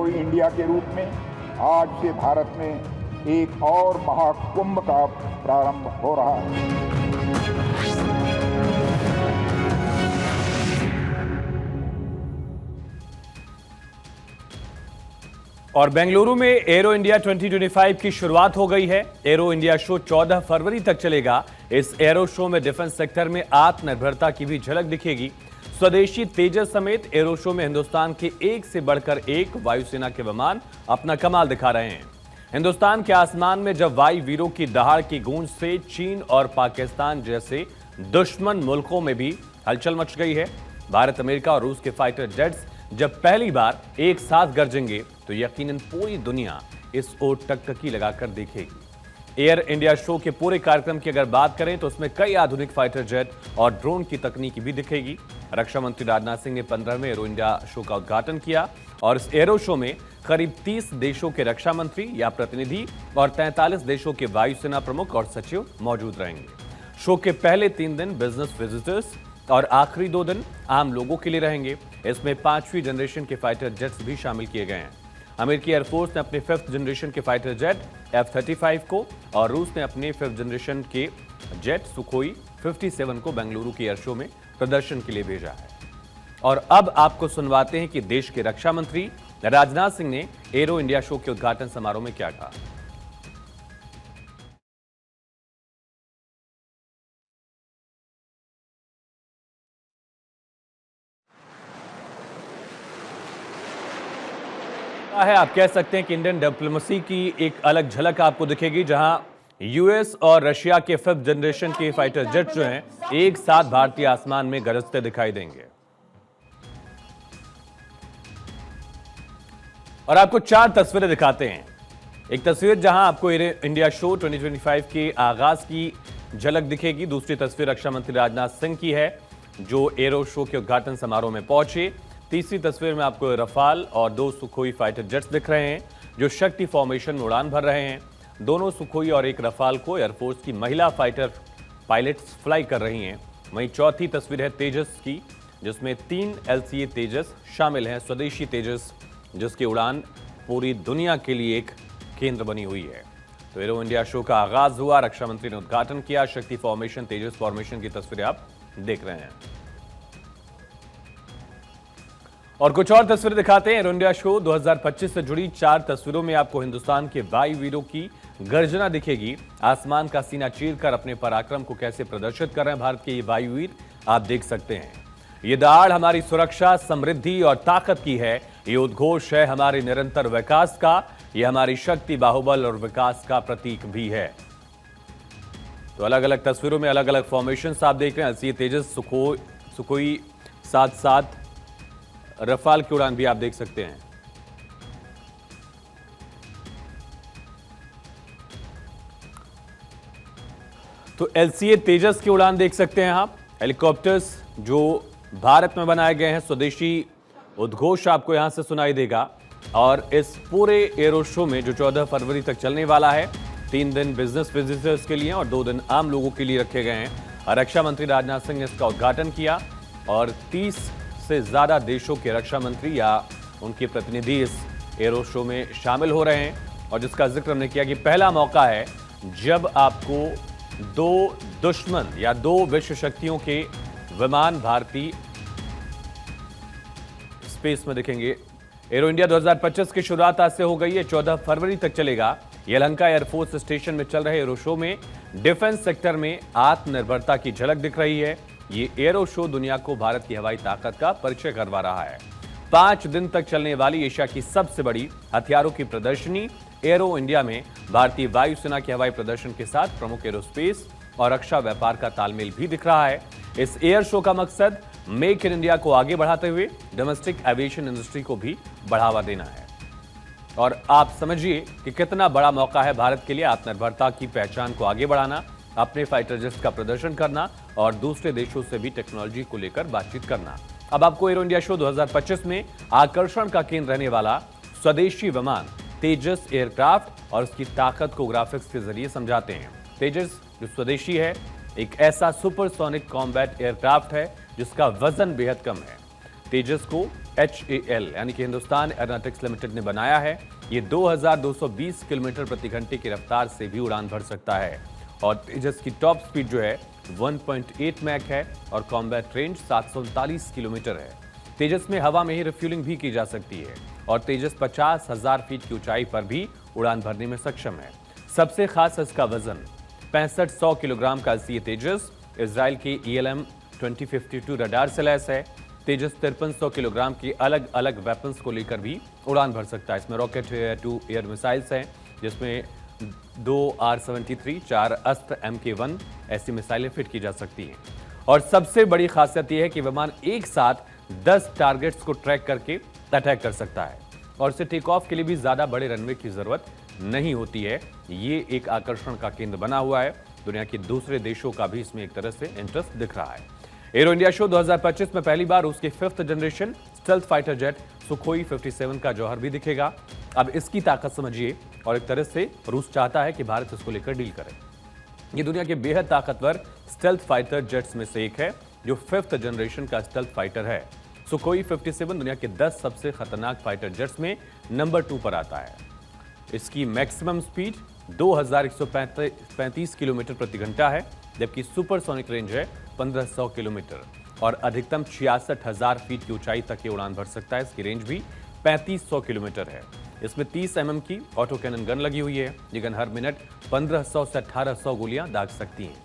India के रूप में आज से भारत में एक और महाकुंभ का प्रारंभ हो रहा है। और बेंगलुरु में एरो इंडिया 2025 की शुरुआत हो गई है। एरो इंडिया शो 14 फरवरी तक चलेगा। इस एरो शो में डिफेंस सेक्टर में आत्मनिर्भरता की भी झलक दिखेगी। स्वदेशी तेजस समेत एरो शो में हिंदुस्तान के एक से बढ़कर एक वायुसेना के विमान अपना कमाल दिखा रहे हैं। हिंदुस्तान के आसमान में जब वायु वीरों की दहाड़ की गूंज से चीन और पाकिस्तान जैसे दुश्मन मुल्कों में भी हलचल मच गई है। भारत, अमेरिका और रूस के फाइटर जेट्स जब पहली बार एक साथ गरजेंगे तो यकीनन पूरी दुनिया इस ओर टकटकी लगाकर देखेगी। एयर इंडिया शो के पूरे कार्यक्रम की अगर बात करें तो उसमें कई आधुनिक फाइटर जेट और ड्रोन की तकनीक भी दिखेगी। रक्षा मंत्री राजनाथ सिंह ने 15वें एरो इंडिया शो का उद्घाटन किया और इस एरो शो में करीब 30 देशों के रक्षा मंत्री या प्रतिनिधि और 43 देशों के वायुसेना प्रमुख और सचिव मौजूद रहेंगे। शो के पहले 3 दिन बिजनेस विजिटर्स और आखिरी 2 दिन आम लोगों के लिए रहेंगे। इसमें 5वीं जनरेशन के फाइटर जेट्स भी शामिल किए गए हैं। अमेरिकी एयरफोर्स ने अपने 5th जनरेशन के फाइटर जेट F-35 को और रूस ने अपने 5th जनरेशन के जेट सुखोई 57 को बेंगलुरु के एयर शो में प्रदर्शन के लिए भेजा है। और अब आपको सुनवाते हैं कि देश के रक्षा मंत्री राजनाथ सिंह ने एरो इंडिया शो के उद्घाटन समारोह में क्या कहा। है आप कह सकते हैं कि इंडियन डिप्लोमेसी की एक अलग झलक आपको दिखेगी, जहां यूएस और रशिया के 5th जनरेशन के फाइटर जेट जो हैं एक साथ भारतीय आसमान में गरजते दिखाई देंगे। और आपको 4 तस्वीरें दिखाते हैं। एक तस्वीर जहां आपको इंडिया शो 2025 के आगाज की झलक दिखेगी। दूसरी तस्वीर रक्षा मंत्री राजनाथ सिंह की है जो एरो शो के उद्घाटन समारोह में पहुंचे। तीसरी तस्वीर में आपको रफाल और 2 सुखोई फाइटर जेट्स दिख रहे हैं जो शक्ति फॉर्मेशन में उड़ान भर रहे हैं। दोनों सुखोई और एक रफाल को एयरफोर्स की महिला फाइटर पायलट्स फ्लाई कर रही हैं। वहीं चौथी तस्वीर है तेजस की, जिसमें 3 LCA तेजस शामिल हैं, स्वदेशी तेजस, जिसकी उड़ान पूरी दुनिया के लिए एक केंद्र बनी हुई है। तो एरो इंडिया शो का आगाज हुआ, रक्षा मंत्री ने उद्घाटन किया। शक्ति फॉर्मेशन, तेजस फॉर्मेशन की तस्वीरें आप देख रहे हैं। और कुछ और तस्वीरें दिखाते हैं। एरो इंडिया शो 2025 से जुड़ी 4 तस्वीरों में आपको हिंदुस्तान के वायु वीरों की गर्जना दिखेगी। आसमान का सीना चीरकर अपने पराक्रम को कैसे प्रदर्शित कर रहे हैं भारत के ये वायुवीर, आप देख सकते हैं। ये दहाड़ हमारी सुरक्षा, समृद्धि और ताकत की है। ये उद्घोष है हमारे निरंतर विकास का। ये हमारी शक्ति, बाहुबल और विकास का प्रतीक भी है। तो अलग अलग तस्वीरों में अलग अलग फॉर्मेशन आप देख रहे हैं। LCA तेजस, सुखोई 77, रफाल की उड़ान भी आप देख सकते हैं। तो LCA तेजस की उड़ान देख सकते हैं आप। हेलीकॉप्टर्स जो भारत में बनाए गए हैं, स्वदेशी उद्घोष आपको यहां से सुनाई देगा। और इस पूरे एरो शो में जो 14 फरवरी तक चलने वाला है, 3 दिन बिजनेस विजिटर्स के लिए और 2 दिन आम लोगों के लिए रखे गए हैं। रक्षा मंत्री राजनाथ सिंह ने इसका उद्घाटन किया और 30 से ज्यादा देशों के रक्षा मंत्री या उनके प्रतिनिधि इस एरो शो में शामिल हो रहे हैं। और जिसका जिक्र हमने किया कि पहला मौका है जब आपको 2 दुश्मन या 2 विश्व शक्तियों के विमान भारतीय स्पेस में दिखेंगे। एरो इंडिया 2025 की शुरुआत आज से हो गई है, 14 फरवरी तक चलेगा। यलहंका एयरफोर्स स्टेशन में चल रहे एरो शो में डिफेंस सेक्टर में आत्मनिर्भरता की झलक दिख रही है। ये एरो शो दुनिया को भारत की हवाई ताकत का परिचय करवा रहा है। 5 दिन तक चलने वाली एशिया की सबसे बड़ी हथियारों की प्रदर्शनी एरो इंडिया में भारतीय वायुसेना के हवाई प्रदर्शन के साथ प्रमुख एरोस्पेस और रक्षा व्यापार का तालमेल भी दिख रहा है। इस एयर शो का मकसद मेक इन इंडिया को आगे बढ़ाते हुए डोमेस्टिक एविएशन इंडस्ट्री को भी बढ़ावा देना है। और आप समझिए कि कितना बड़ा मौका है भारत के लिए आत्मनिर्भरता की पहचान को आगे बढ़ाना, अपने फाइटर जेट्स का प्रदर्शन करना और दूसरे देशों से भी टेक्नोलॉजी को लेकर बातचीत करना। अब आपको एरो इंडिया शो 2025 में आकर्षण का केंद्र रहने वाला स्वदेशी विमान तेजस एयरक्राफ्ट और उसकी ताकत को ग्राफिक्स के जरिए समझाते हैं। तेजस जो स्वदेशी है, एक ऐसा सुपरसोनिक कॉम्बैट एयरक्राफ्ट है जिसका वजन बेहद कम है। तेजस को HAL यानी कि हिंदुस्तान एरोनॉटिक्स लिमिटेड ने बनाया है। ये 2220 किलोमीटर प्रति घंटे की रफ्तार से भी उड़ान भर सकता है और तेजस की टॉप स्पीड जो है 1.8 मैक है और कॉम्बैट रेंज 739 किलोमीटर है। तेजस में हवा में ही रिफ्यूलिंग भी की जा सकती है और तेजस 50,000 फीट की ऊंचाई पर भी उड़ान भरने में सक्षम है। सबसे खास इसका वजन 6500 किलोग्राम का ये तेजस इजराइल के ELM 2052 रडार से लैस है। तेजस 5300 किलोग्राम की अलग अलग वेपन्स को लेकर भी उड़ान भर सकता है। इसमें rocket air to air missiles हैं, जिसमें 2 R-73, 4 अस्त्र MK1 ऐसी मिसाइलें फिट की जा सकती हैं। और सबसे बड़ी खासियत यह है कि विमान एक साथ 10 टारगेट्स को ट्रैक करके अटैक कर सकता है और इसे टेक ऑफ के लिए भी ज्यादा बड़े रनवे की जरूरत नहीं होती है। ये एक आकर्षण का केंद्र बना हुआ है। दुनिया के दूसरे देशों का भी इसमें एक तरह से इंटरेस्ट दिख रहा है। एरो इंडिया शो 2025 में पहली बार उसके 5th generation stealth fighter jet Sukhoi 57 का जौहर भी दिखेगा। अब इसकी ताकत समझिए और एक तरह से रूस चाहता है कि भारत इसको लेकर डील करे। ये दुनिया के बेहद ताकतवर स्टेल्थ फाइटर जेट्स में से एक है जो 5th जनरेशन का स्टेल्थ फाइटर है। सुखोई 57 दुनिया के 10 सबसे खतरनाक फाइटर जेट्स में नंबर 2 पर आता है। इसकी मैक्सिमम स्पीड 2135 किलोमीटर प्रति घंटा है, जबकि सुपरसोनिक रेंज है 1500 किलोमीटर और अधिकतम 66,000 फीट की ऊंचाई तक ये उड़ान भर सकता है। इसकी रेंज भी 3500 किलोमीटर है। इसमें 30 mm की ऑटो कैनन गन लगी हुई है। ये गन हर मिनट 1500 से 1800 गोलियां दाग सकती हैं।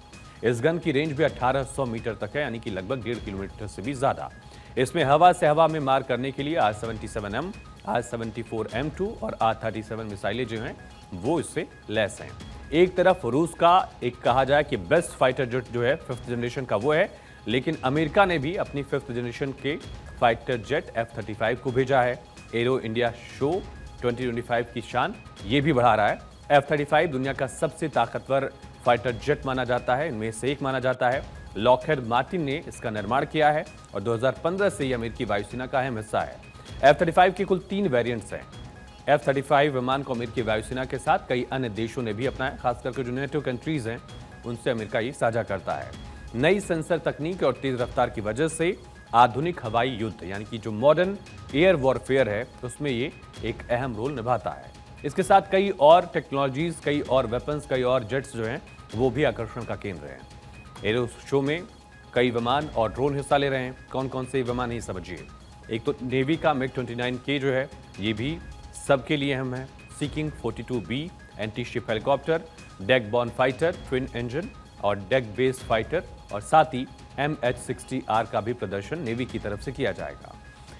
इस गन की रेंज भी 1800 मीटर तक है, यानी कि लगभग 1.5 किलोमीटर से भी ज्यादा। इसमें हवा से हवा में मार करने के लिए R-77M, R-74M2 और R-37 मिसाइलें जो हैं वो इससे लैस हैं। एक तरफ रूस का एक कहा जाए कि बेस्ट फाइटर जेट जो है 5th जनरेशन का वो है, लेकिन अमेरिका ने भी अपनी 5th जनरेशन के फाइटर जेट F-35 को भेजा है। एरो इंडिया शो 2025 की शान ये भी बढ़ा रहा है। F-35 दुनिया का सबसे ताकतवर फाइटर जेट माना जाता है, इनमें से एक माना जाता है। लॉकहेड मार्टिन ने इसका निर्माण किया है और 2015 से ये अमेरिकी वायुसेना का अहम हिस्सा है। F-35 की कुल 3 वेरिएंट्स हैं। F-35 विमान को अमेरिकी वायुसेना के साथ कई अन्य देशों ने भी अपनाया, खासकर के जो नेटो कंट्रीज हैं उनसे अमेरिका ये साझा करता है। नई सेंसर तकनीक और तेज रफ्तार की वजह से आधुनिक हवाई युद्ध यानी कि जो मॉडर्न एयर वॉरफेयर है उसमें ये एक अहम रोल निभाता है। इसके साथ कई और टेक्नोलॉजीज, कई और वेपन्स, कई और जेट्स जो हैं वो भी आकर्षण का केंद्र हैं। एरो शो में कई विमान और ड्रोन हिस्सा ले रहे हैं। कौन कौन से विमान नहीं समझिए। एक तो नेवी का MiG-29K जो है ये भी सबके लिए अहम है। Seeking 42B anti ship helicopter, deck born fighter, twin engine और डेक बेस्ड फाइटर और साथ ही MH-60R का भी प्रदर्शन नेवी की तरफ से किया जाएगा।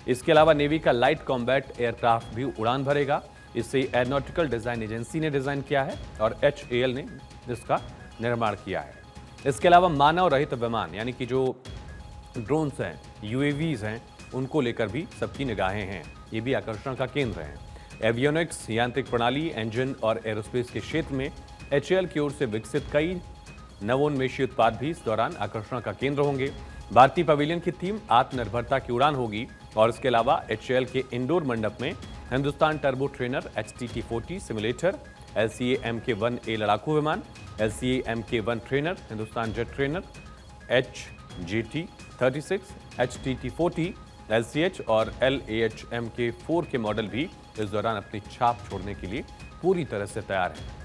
इसके अलावा नेवी का लाइट कॉम्बैट एयरक्राफ्ट भी उड़ान भरेगा। इसे एरोनॉटिकल डिजाइन एजेंसी ने डिजाइन किया है और HAL ने इसका निर्माण किया है। इसके अलावा मानव रहित विमान यानी कि जो ड्रोन्स हैं, UAVs हैं, उनको लेकर भी सबकी निगाहें हैं। ये भी आकर्षण का केंद्र हैं। एवियोनिक्स, यांत्रिक प्रणाली, इंजन और एरोस्पेस के क्षेत्र में HAL की ओर से विकसित कई नवोन्मेषी उत्पाद भी इस दौरान आकर्षण का केंद्र होंगे। भारतीय पवेलियन की थीम आत्मनिर्भरता की उड़ान होगी और इसके अलावा HAL के इंडोर मंडप में Hindustan turbo trainer HTT-40 simulator, LCA MK-1A लड़ाकू विमान, LCA MK-1 trainer, Hindustan jet trainer, HGT-36, HTT-40, LCH और LAH MK-4 के मॉडल भी इस दौरान अपनी छाप छोड़ने के लिए पूरी तरह से तैयार हैं।